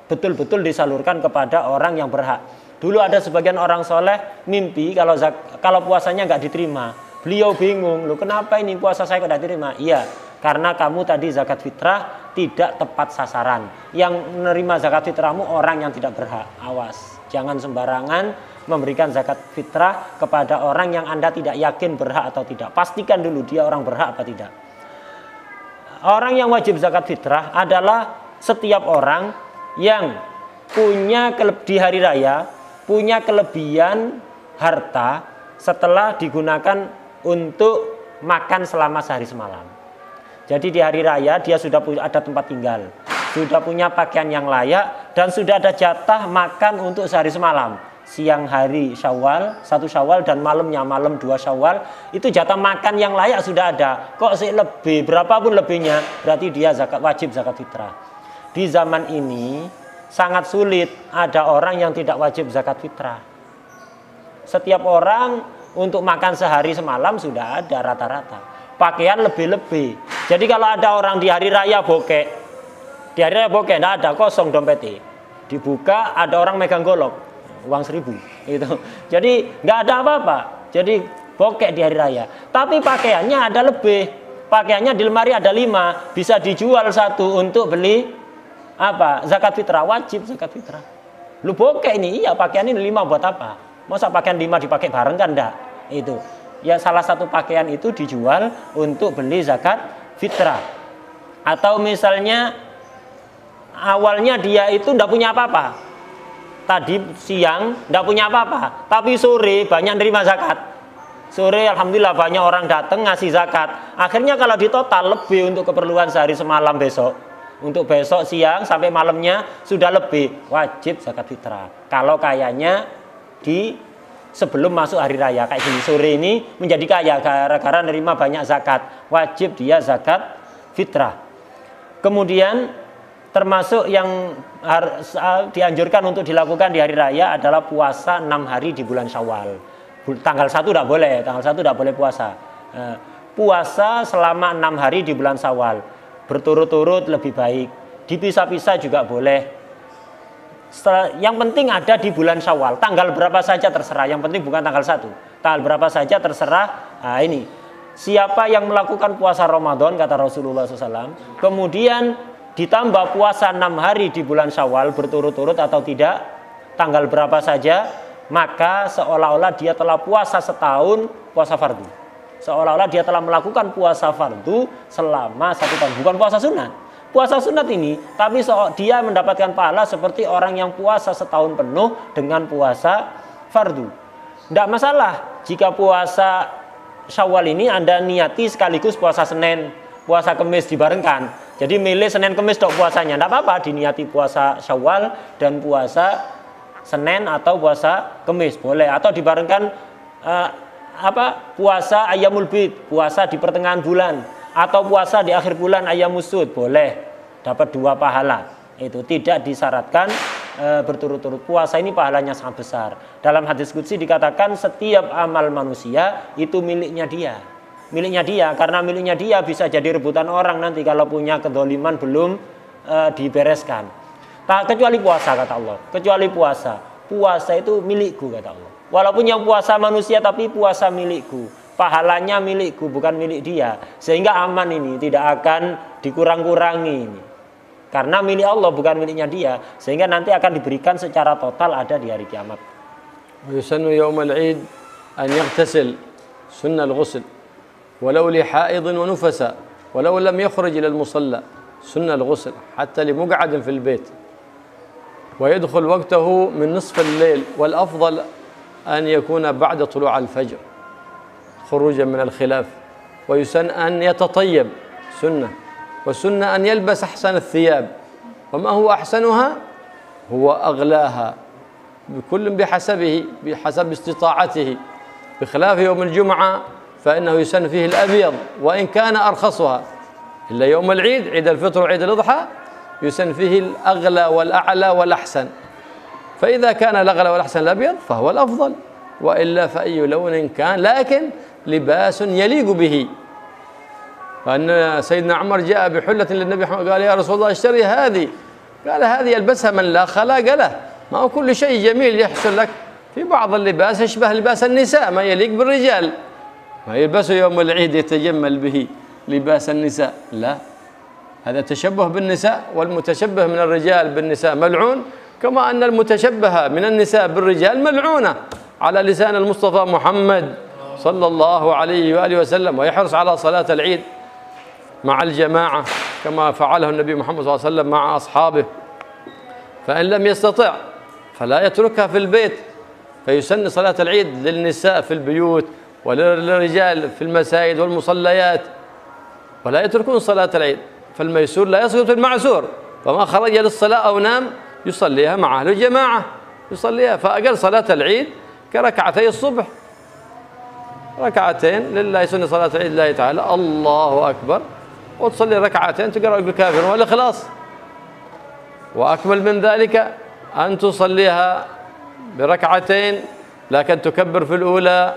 Speaker 2: betul-betul disalurkan kepada orang yang berhak. Dulu ada sebagian orang soleh mimpi kalau puasanya nggak diterima. Beliau bingung, loh kenapa ini puasa saya kok tidak diterima? Iya, karena kamu tadi zakat fitrah tidak tepat sasaran. Yang menerima zakat fitrahmu orang yang tidak berhak. Awas, jangan sembarangan memberikan zakat fitrah kepada orang yang Anda tidak yakin berhak atau tidak. Pastikan dulu dia orang berhak apa tidak. Orang yang wajib zakat fitrah adalah setiap orang yang punya di hari raya punya kelebihan harta setelah digunakan untuk makan selama sehari semalam. Jadi di hari raya dia sudah ada tempat tinggal, sudah punya pakaian yang layak, dan sudah ada jatah makan untuk sehari semalam. Siang hari Syawal, 1 Syawal, dan malamnya malam 2 Syawal, itu jatah makan yang layak sudah ada. Kok sih lebih, berapapun lebihnya, berarti dia wajib zakat fitrah. Di zaman ini sangat sulit ada orang yang tidak wajib zakat fitrah. Setiap orang untuk makan sehari semalam sudah ada rata-rata. Pakaian lebih-lebih. Jadi kalau ada orang di hari raya bokek, tidak ada, kosong dompetnya. Dibuka ada orang megang golok, uang 1.000 itu. Jadi nggak ada apa-apa. Jadi bokek di hari raya. Tapi pakaiannya ada lebih. Pakaiannya di lemari ada 5, bisa dijual 1 untuk beli zakat fitrah. Wajib zakat fitrah. Lu bokek ini, iya pakaian ini 5 buat apa? Masa pakaian 5 dipakai bareng kan enggak? Itu. Ya salah satu pakaian itu dijual untuk beli zakat fitrah. Atau misalnya awalnya dia itu enggak punya apa-apa. Tadi siang enggak punya apa-apa, tapi sore banyak nerima zakat. Sore alhamdulillah banyak orang datang ngasih zakat. Akhirnya kalau ditotal lebih untuk keperluan sehari semalam besok. Untuk besok siang sampai malamnya sudah lebih, wajib zakat fitrah. Kalau kayanya sebelum masuk hari raya kayak gini, sore ini menjadi kaya gara-gara nerima banyak zakat, wajib dia zakat fitrah. Kemudian termasuk yang harus dianjurkan untuk dilakukan di hari raya adalah puasa 6 hari di bulan Syawal. Tanggal 1 tidak boleh, tanggal 1 tidak boleh puasa. Puasa selama 6 hari di bulan Syawal, berturut-turut lebih baik. Dipisah-pisah juga boleh. Yang penting ada di bulan Syawal. Tanggal berapa saja terserah. Yang penting bukan tanggal 1. Tanggal berapa saja terserah. Nah ini, siapa yang melakukan puasa Ramadan, kata Rasulullah SAW, kemudian ditambah puasa 6 hari di bulan Syawal berturut-turut atau tidak, tanggal berapa saja, maka seolah-olah dia telah puasa setahun puasa fardu. Seolah-olah dia telah melakukan puasa fardu selama 1 tahun. Bukan puasa sunat. Puasa sunat ini, tapi dia mendapatkan pahala seperti orang yang puasa setahun penuh dengan puasa fardu. Tidak masalah jika puasa Syawal ini Anda niati sekaligus puasa Senin, puasa Kemis dibarengkan. Jadi milih Senin Kemis dok puasanya. Tidak apa-apa, diniati puasa Syawal dan puasa Senin atau puasa Kemis boleh, atau dibarengkan puasa Ayyamul Bid, puasa di pertengahan bulan, atau puasa di akhir bulan Ayyamus Sud boleh, dapat 2 pahala. Itu tidak disyaratkan berturut-turut. Puasa ini pahalanya sangat besar. Dalam hadis qudsi dikatakan setiap amal manusia itu miliknya dia. Miliknya dia, karena miliknya dia bisa jadi rebutan orang nanti kalau punya kedoliman belum dibereskan. Kecuali puasa, kata Allah. Kecuali puasa. Puasa itu milikku, kata Allah. Walaupun yang puasa manusia, tapi puasa milikku. Pahalanya milikku, bukan milik dia. Sehingga aman ini, tidak akan dikurang-kurangi ini. Karena milik Allah, bukan miliknya dia. Sehingga nanti akan diberikan secara total ada di hari kiamat.
Speaker 1: ويسن يوم العيد أن يغتسل سنة الغسل ولو لحائض ونفساء ولو لم يخرج إلى المصلى سنة الغسل حتى لمقعد في البيت ويدخل وقته من نصف الليل، والأفضل أن يكون بعد طلوع الفجر خروجا من الخلاف. ويسن أن يتطيب سنة، والسنة أن يلبس أحسن الثياب. وما هو أحسنها؟ هو أغلاها، بكل بحسب استطاعته، بخلاف يوم الجمعة فإنه يسن فيه الأبيض وإن كان أرخصها، إلا يوم العيد، عيد الفطر وعيد الأضحى، يسن فيه الأغلى والأعلى والأحسن. فإذا كان الأغلى والأحسن الأبيض فهو الأفضل، وإلا فأي لون كان، لكن لباس يليق به. فأن سيدنا عمر جاء بحلة للنبي قال يا رسول الله اشتري هذه، قال هذه يلبسها من لا خلاق له، ما هو كل شيء جميل يحصل لك، في بعض اللباس يشبه لباس النساء ما يليق بالرجال، ما يلبسه يوم العيد يتجمل به لباس النساء، لا، هذا تشبه بالنساء، والمتشبه من الرجال بالنساء ملعون، كما أن المتشبه من النساء بالرجال ملعونة على لسان المصطفى محمد صلى الله عليه وآله وسلم. ويحرص على صلاة العيد مع الجماعة كما فعله النبي محمد صلى الله عليه وسلم مع أصحابه، فإن لم يستطع فلا يتركها في البيت، فيسن صلاة العيد للنساء في البيوت وللرجال في المساجد والمصليات، ولا يتركون صلاة العيد. فالميسور لا يسقط المعسور، فما خرج للصلاة أو نام يصليها مع أهل الجماعة، يصليها. فأقل صلاة العيد كركعتي الصبح، ركعتين لله، يسن صلاة العيد لله تعالى، الله أكبر، وتصلي ركعتين تقرأ بالكافرون والإخلاص. وأكمل من ذلك أن تصليها بركعتين، لكن تكبر في الأولى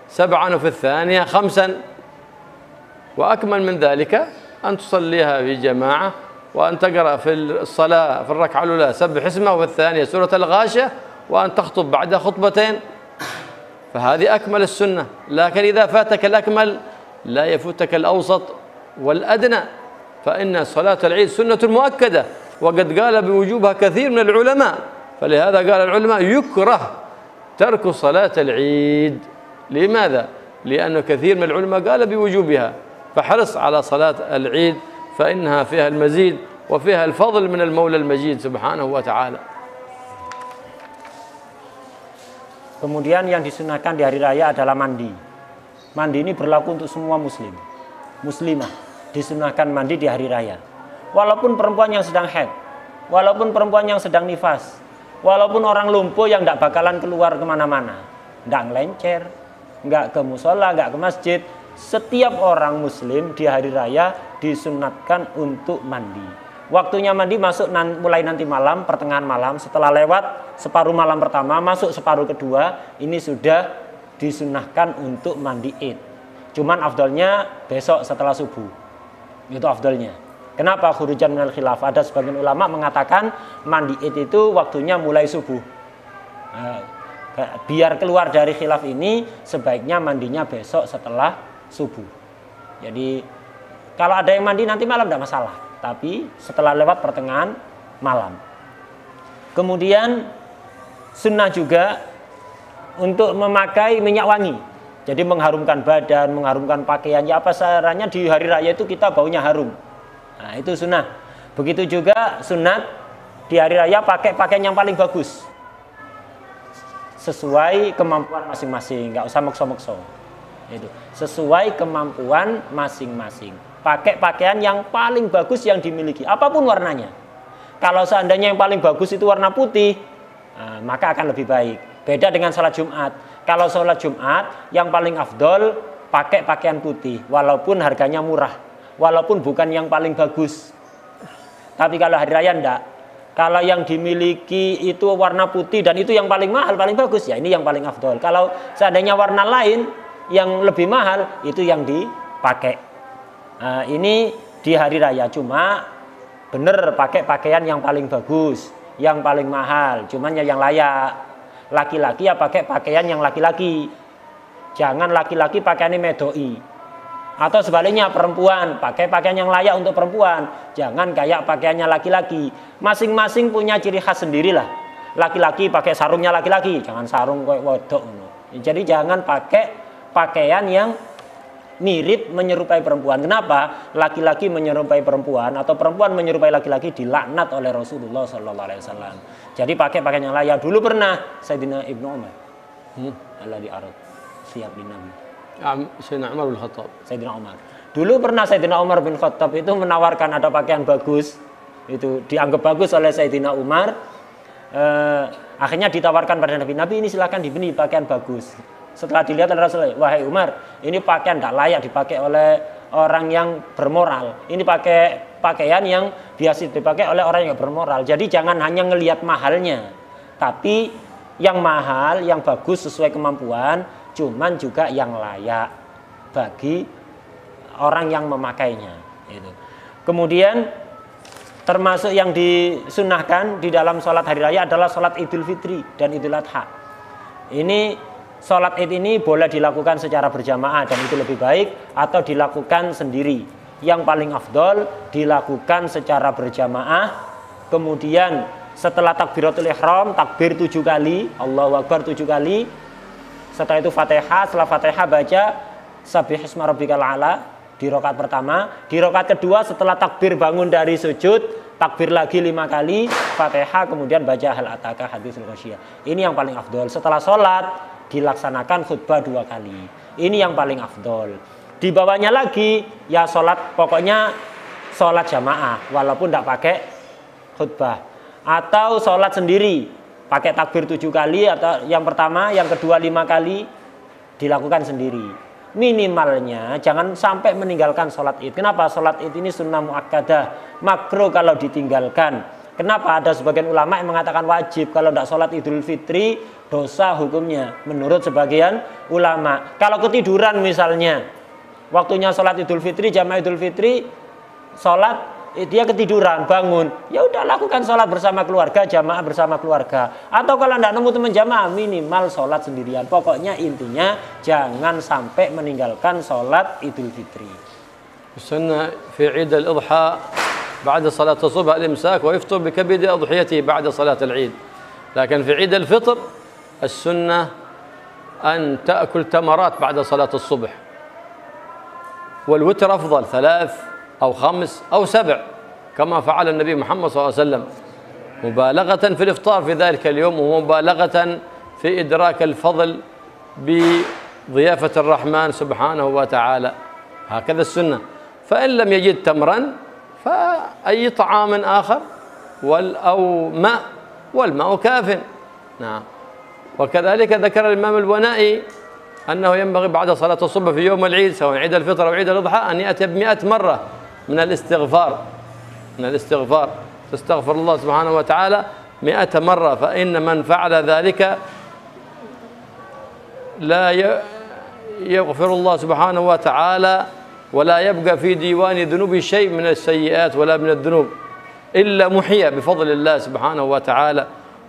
Speaker 1: 7 وفي الثانية 5. وأكمل من ذلك أن تصليها في جماعة، وأن تقرأ في الصلاة في الركعة الأولى سبح اسمه، وفي الثانية سورة الغاشية، وأن تخطب بعدها خطبتين، فهذه أكمل السنة. لكن إذا فاتك الأكمل لا يفوتك الأوسط والأدنى، فإن صلاة العيد سنة مؤكدة، وقد قال بوجوبها كثير من العلماء. فلهذا قال العلماء يكره ترك صلاة العيد. لماذا؟ لأن كثير من العلماء قال بوجوبها، فحرص على صلاة العيد، فإنها فيها المزيد وفيها الفضل من المولى المجيد سبحانه وتعالى.
Speaker 2: Kemudian yang disunahkan di hari raya adalah mandi. Mandi ini berlaku untuk semua muslim, muslimah. Disunahkan mandi di hari raya. Walaupun perempuan yang sedang haid, walaupun perempuan yang sedang nifas, walaupun orang lumpuh yang tidak bakalan keluar kemana-mana, tidak ngelencer, nggak ke musola, nggak ke masjid. Setiap orang muslim di hari raya disunatkan untuk mandi. Waktunya mandi masuk mulai nanti malam, pertengahan malam, setelah lewat separuh malam pertama, masuk separuh kedua, ini sudah disunahkan untuk mandi id. Cuman afdalnya besok setelah subuh, itu afdalnya. Kenapa? Khurujan minal khilaf. Ada sebagian ulama mengatakan mandi id itu waktunya mulai subuh. Biar keluar dari khilaf ini, sebaiknya mandinya besok setelah subuh. Jadi kalau ada yang mandi nanti malam tidak masalah, tapi setelah lewat pertengahan malam. Kemudian sunnah juga untuk memakai minyak wangi, jadi mengharumkan badan, mengharumkan pakaian. Ya apa caranya di hari raya itu kita baunya harum. Nah itu sunnah. Begitu juga sunat di hari raya pakai pakaian yang paling bagus, sesuai kemampuan masing-masing, nggak usah maksa-maksa. Itu sesuai kemampuan masing-masing. Pakai pakaian yang paling bagus yang dimiliki, apapun warnanya. Kalau seandainya yang paling bagus itu warna putih, maka akan lebih baik. Beda dengan sholat Jumat. Kalau sholat Jumat yang paling afdol pakai pakaian putih, walaupun harganya murah, walaupun bukan yang paling bagus. Tapi kalau hari raya enggak. Kalau yang dimiliki itu warna putih dan itu yang paling mahal, paling bagus, ya ini yang paling afdol. Kalau seandainya warna lain yang lebih mahal, itu yang dipakai. Ini di hari raya, cuma bener pakai pakaian yang paling bagus, yang paling mahal, cuman yang layak. Laki-laki ya pakai pakaian yang laki-laki, jangan laki-laki pakaiannya medoi. Atau sebaliknya perempuan pakai pakaian yang layak untuk perempuan, jangan kayak pakaiannya laki-laki. Masing-masing punya ciri khas sendirilah. Laki-laki pakai sarungnya laki-laki, jangan sarung kayak wedok. Jadi jangan pakai pakaian yang mirip menyerupai perempuan. Kenapa? Laki-laki menyerupai perempuan atau perempuan menyerupai laki-laki dilaknat oleh Rasulullah sallallahu alaihi wasallam. Jadi pakai pakaian yang layak. Dulu pernah Sayyidina Ibnu Umar. Allah diarad siap di Nabi.
Speaker 1: Sayyidina Umar bin Khattab.
Speaker 2: Sayyidina Umar. Dulu pernah Sayyidina Umar bin Khattab itu menawarkan ada pakaian bagus. Itu dianggap bagus oleh Sayyidina Umar. Akhirnya ditawarkan pada Nabi. Nabi ini silakan dibeli pakaian bagus. Setelah dilihat oleh Rasulullah, wahai Umar, ini pakaian tidak layak dipakai oleh orang yang bermoral. Ini pakaian yang biasa dipakai oleh orang yang bermoral. Jadi jangan hanya ngelihat mahalnya, tapi yang mahal, yang bagus sesuai kemampuan, cuman juga yang layak bagi orang yang memakainya. Itu. Kemudian termasuk yang disunahkan di dalam sholat hari raya adalah sholat Idul Fitri dan Idul Adha. Ini sholat id ini boleh dilakukan secara berjamaah dan itu lebih baik, atau dilakukan sendiri. Yang paling afdol dilakukan secara berjamaah. Kemudian setelah takbiratul ihram, takbir 7 kali, Allahu Akbar 7 kali. Setelah itu Fatihah, setelah Fatihah baca Sabbihisma rabbikal a'la di rakaat pertama. Di rakaat kedua setelah takbir bangun dari sujud, takbir lagi 5 kali, Fatihah, kemudian baca hal ataka hadisul ghasyiyah. Ini yang paling afdol. Setelah sholat dilaksanakan khutbah 2 kali. Ini yang paling afdol. Di bawahnya lagi ya sholat, pokoknya sholat jamaah walaupun tidak pakai khutbah, atau sholat sendiri pakai takbir 7 kali, atau yang pertama, yang kedua 5 kali dilakukan sendiri. Minimalnya jangan sampai meninggalkan sholat id. Kenapa? Sholat id ini sunnah muakkadah, makruh kalau ditinggalkan. Kenapa? Ada sebagian ulama yang mengatakan wajib. Kalau tidak sholat Idul Fitri, dosa hukumnya menurut sebagian ulama. Kalau ketiduran misalnya, waktunya sholat Idul Fitri, jamaah Idul Fitri, sholat, dia ketiduran, bangun, ya udah lakukan sholat bersama keluarga, jamaah bersama keluarga. Atau kalau tidak nemu teman jamaah, minimal sholat sendirian. Pokoknya intinya jangan sampai meninggalkan sholat Idul Fitri.
Speaker 1: Sunnah fi Eid al-Adha بعد صلاة الصبح الإمساك ويفطر بكبد أضحيته بعد صلاة العيد. لكن في عيد الفطر السنة أن تأكل تمرات بعد صلاة الصبح، والوتر أفضل 3 أو 5 أو 7 كما فعل النبي محمد صلى الله عليه وسلم، مبالغة في الإفطار في ذلك اليوم ومبالغة في إدراك الفضل بضيافة الرحمن سبحانه وتعالى. هكذا السنة. فإن لم يجد تمرا فأي طعام آخر أو ماء، والماء كاف. نعم. وكذلك ذكر الإمام البنائي أنه ينبغي بعد صلاة الصبح في يوم العيد سواء عيد الفطر أو عيد الأضحى أن يأتي ب100 مرة من الاستغفار تستغفر الله سبحانه وتعالى 100 مرة. فإن من فعل ذلك لا يغفر الله سبحانه وتعالى ولا يبقى في ديوان ذنوب شيء من السيئات ولا من الذنوب إلا محيا بفضل الله سبحانه وتعالى،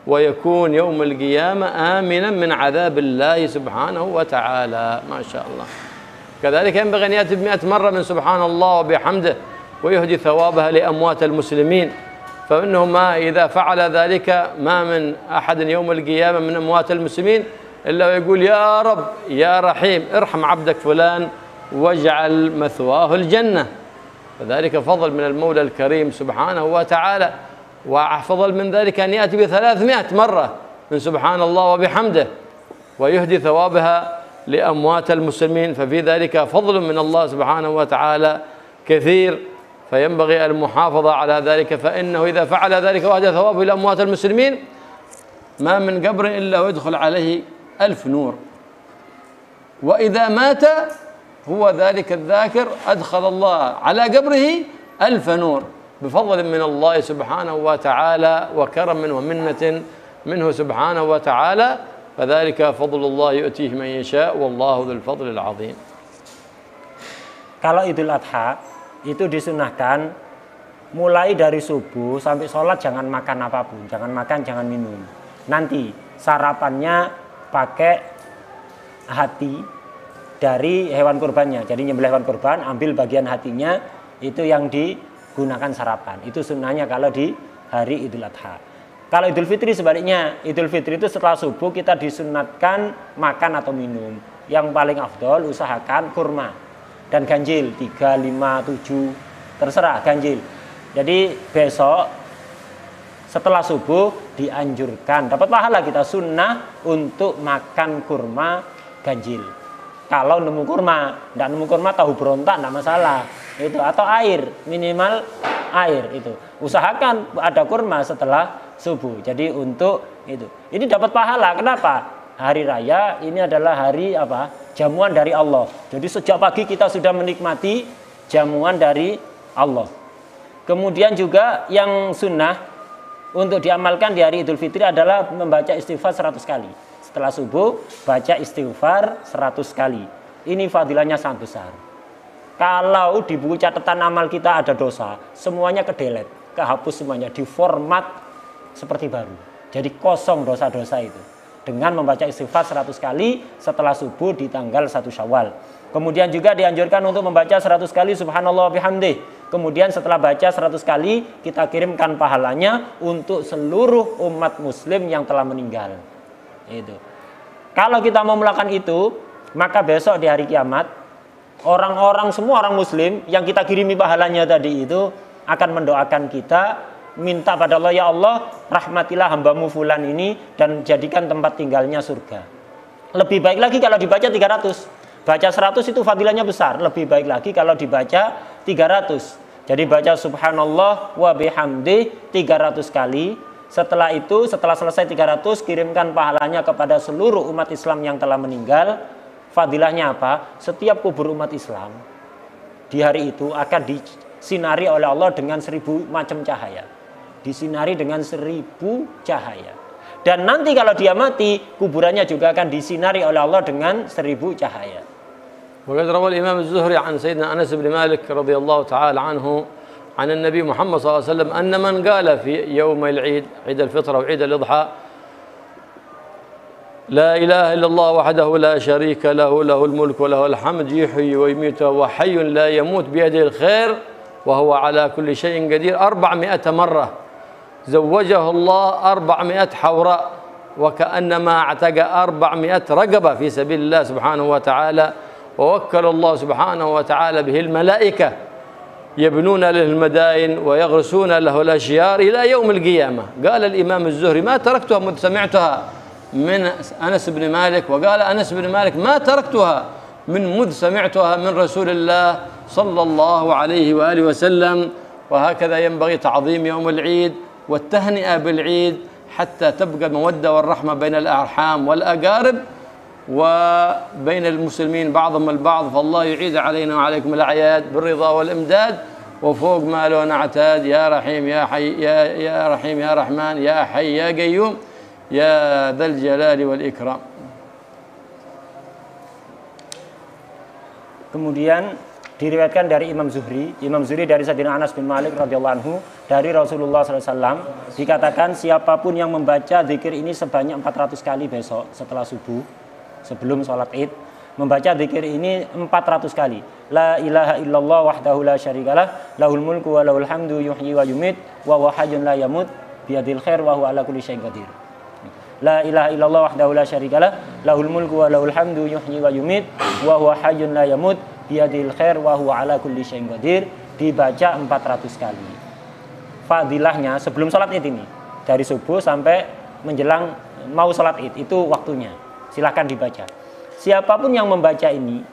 Speaker 1: ويكون يوم القيامة آمنا من عذاب الله سبحانه وتعالى. ما شاء الله. كذلك ينبغي أن يأتي ب100 مرة من سبحان الله وبحمده ويهدي ثوابها لأموات المسلمين. فإنه ما إذا فعل ذلك ما من أحد يوم القيامة من أموات المسلمين إلا ويقول يا رب يا رحيم ارحم عبدك فلان واجعل مثواه الجنة. فذلك فضل من المولى الكريم سبحانه وتعالى. وأفضل من ذلك أن يأتي ب300 مرة من سبحان الله وبحمده ويهدي ثوابها لأموات المسلمين. ففي ذلك فضل من الله سبحانه وتعالى كثير، فينبغي المحافظة على ذلك. فإنه إذا فعل ذلك وأهدى ثوابه لأموات المسلمين ما من قبر إلا ويدخل عليه 1000 نور، وإذا مات هو ذلك الذاكر أدخل الله على قبره 1000 نور بفضل من الله سبحانه وتعالى وكرم ومنة منه سبحانه وتعالى. فذلك فضل الله يؤتيه من يشاء والله ذو الفضل العظيم.
Speaker 2: Kalau Idul Adha itu disunahkan mulai dari subuh sampai sholat jangan makan apapun, jangan makan, jangan minum. Nanti sarapannya pakai hati dari hewan kurbannya. Jadi nyembelih hewan kurban, ambil bagian hatinya, itu yang digunakan sarapan. Itu sunnahnya kalau di hari Idul Adha. Kalau Idul Fitri sebaliknya, Idul Fitri itu setelah subuh kita disunatkan makan atau minum. Yang paling afdol usahakan kurma. dan ganjil 3, 5, 7 terserah ganjil. Jadi besok setelah subuh dianjurkan dapat pahala kita sunnah untuk makan kurma ganjil. Kalau nemu kurma, tidak nemu kurma tahu berontak tidak masalah itu, atau air, minimal air itu. Usahakan ada kurma setelah subuh. Jadi untuk itu. Ini dapat pahala. Kenapa? Hari raya ini adalah hari apa? Jamuan dari Allah. Jadi sejak pagi kita sudah menikmati jamuan dari Allah. Kemudian juga yang sunnah untuk diamalkan di hari Idul Fitri adalah membaca istighfar 100 kali. Setelah subuh baca istighfar 100 kali. Ini fadilahnya sangat besar. Kalau di buku catatan amal kita ada dosa, semuanya kedelet, kehapus semuanya, diformat seperti baru. Jadi kosong dosa-dosa itu. Dengan membaca istighfar 100 kali setelah subuh di tanggal 1 Syawal. Kemudian juga dianjurkan untuk membaca 100 kali subhanallah bihamdih. Kemudian setelah baca 100 kali kita kirimkan pahalanya untuk seluruh umat muslim yang telah meninggal. Itu. Kalau kita mau melakukan itu, maka besok di hari kiamat orang-orang semua orang muslim yang kita kirimi pahalanya tadi itu akan mendoakan kita, minta pada Allah, ya Allah rahmatilah hambamu fulan ini dan jadikan tempat tinggalnya surga. Lebih baik lagi kalau dibaca 300. Baca 100 itu fadilahnya besar. Lebih baik lagi kalau dibaca 300. Jadi baca subhanallah wa bihamdi 300 kali. Setelah itu, setelah selesai 300, kirimkan pahalanya kepada seluruh umat Islam yang telah meninggal. Fadilahnya apa? Setiap kubur umat Islam di hari itu akan disinari oleh Allah dengan 1000 macam cahaya. Disinari dengan 1000 cahaya. Dan nanti kalau dia mati, kuburannya juga akan disinari oleh Allah dengan 1000 cahaya.
Speaker 1: وقد روى الإمام الزهري عن سيدنا أنس بن مالك رضي الله تعالى عنه عن النبي محمد صلى الله عليه وسلم أن من قال في يوم العيد عيد الفطر وعيد الإضحى لا إله إلا الله وحده لا شريك له له الملك وله الحمد يحيي ويميت وحي لا يموت بيده الخير وهو على كل شيء قدير 400 مرة زوجه الله 400 حوراء وكأنما اعتق 400 رقبة في سبيل الله سبحانه وتعالى ووكل الله سبحانه وتعالى به الملائكة يبنون له المدائن ويغرسون له الأشجار إلى يوم القيامة. قال الإمام الزهري ما تركتها منذ سمعتها من أنس بن مالك، وقال أنس بن مالك ما تركتها منذ سمعتها من رسول الله صلى الله عليه وآله وسلم. وهكذا ينبغي تعظيم يوم العيد والتهنئة بالعيد حتى تبقى المودة والرحمة بين الأرحام والأقارب وبين المسلمين بعضهم البعض. فالله يعيد علينا وعليكم الأعياد بالرضا والإمداد وفوق ما له نعتاد. يا رحيم يا حي يا رحيم يا رحمن يا حي يا قيوم يا ذا الجلال والإكرام.
Speaker 2: Kemudian diriwayatkan dari Imam Zuhri dari Sayyidina Anas bin Malik radhiyallahu anhu dari Rasulullah SAW dikatakan siapapun yang membaca zikir ini sebanyak 400 kali besok setelah subuh sebelum sholat id, membaca zikir ini 400 kali. La ilaha illallah wahdahu la syarikalah lahul mulku wa lahul hamdu yuhyi wa yumit wa huwa hayyun la yamut biyadil khair wa huwa ala kulli syai'in qadir. La ilaha illallah wahdahu la syarikalah lahul mulku wa lahul hamdu yuhyi wa yumit wa huwa hayyun la yamut biyadil khair wa huwa ala kulli syai'in qadir. Dibaca 400 kali. Fadilahnya sebelum sholat id ini dari subuh sampai menjelang mau sholat id itu waktunya. Silahkan dibaca. Siapapun yang membaca ini,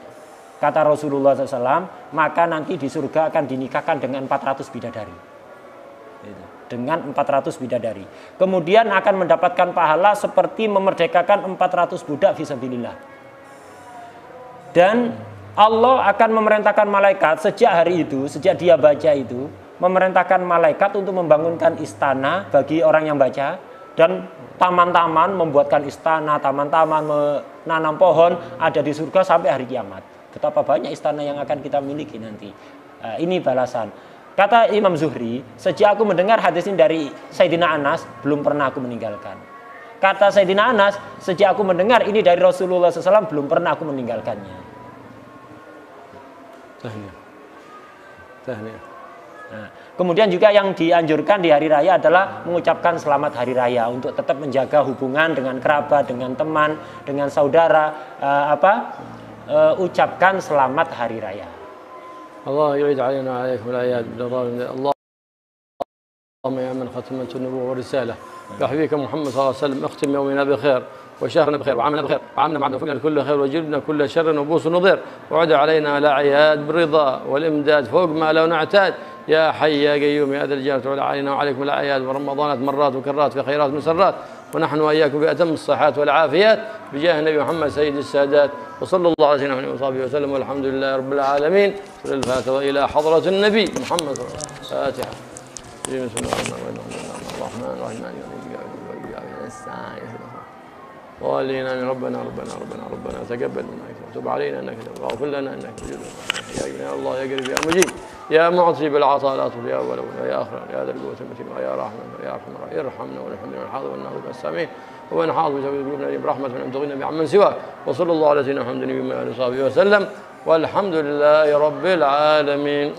Speaker 2: kata Rasulullah SAW, maka nanti di surga akan dinikahkan dengan 400 bidadari. Dengan 400 bidadari. Kemudian akan mendapatkan pahala seperti memerdekakan 400 budak fisabilillah. Dan Allah akan memerintahkan malaikat sejak hari itu, sejak dia baca itu, memerintahkan malaikat untuk membangunkan istana bagi orang yang baca. Dan taman-taman, membuatkan istana, taman-taman, menanam pohon ada di surga sampai hari kiamat. Betapa banyak istana yang akan kita miliki nanti. Ini balasan. Kata Imam Zuhri, sejak aku mendengar hadis ini dari Sayyidina Anas, belum pernah aku meninggalkan. Kata Sayyidina Anas, sejak aku mendengar ini dari Rasulullah SAW, belum pernah aku meninggalkannya.
Speaker 1: Tahniah.
Speaker 2: Nah, kemudian juga yang dianjurkan di hari raya adalah mengucapkan selamat hari raya untuk tetap menjaga hubungan dengan kerabat, dengan teman, dengan saudara. Ucapkan selamat hari raya.
Speaker 1: الله يعيد علينا وعليكم العياد الله. اللهم يا من ختمت النبوة والرسالة بحبيبك محمد صلى الله عليه وسلم، اختم يومنا بخير وشهرنا بخير وعامنا بخير وعامنا معنا وفقنا كل خير وجلبنا كل شر وبوس نضير، وعد علينا على عياد بالرضا والإمداد فوق ما لو نعتاد، يا حي يا قيوم يا ذا الجلال تعالى علينا وعليكم الأعياد ورمضانات مرات وكرات في خيرات مسرات، ونحن وإياكم بأتم الصحات والعافيات بجاه النبي محمد سيد السادات، وصلى الله على سيدنا محمد وصحبه وسلم والحمد لله رب العالمين. الفاتحة إلى حضرة النبي محمد صلى الله عليه وسلم. الفاتحة. بسم الله الرحمن الرحيم ضالين آمين. ربنا تقبل منا وتب علينا انك واغفر لنا انك يا الله يا قريب يا مجيب يا معطي بالعطاء لا تطل يا اول يا اخر يا ذا القوه المتين ويا رحمن يا ارحم الراحمين ارحمنا ونحمدنا والحاضر والناظر والسامعين ومن حاضر بسبب قلوبنا برحمه من تغنى بعمن سواك، وصلى الله على سيدنا محمد وعلى اله وصحبه وسلم والحمد لله رب العالمين.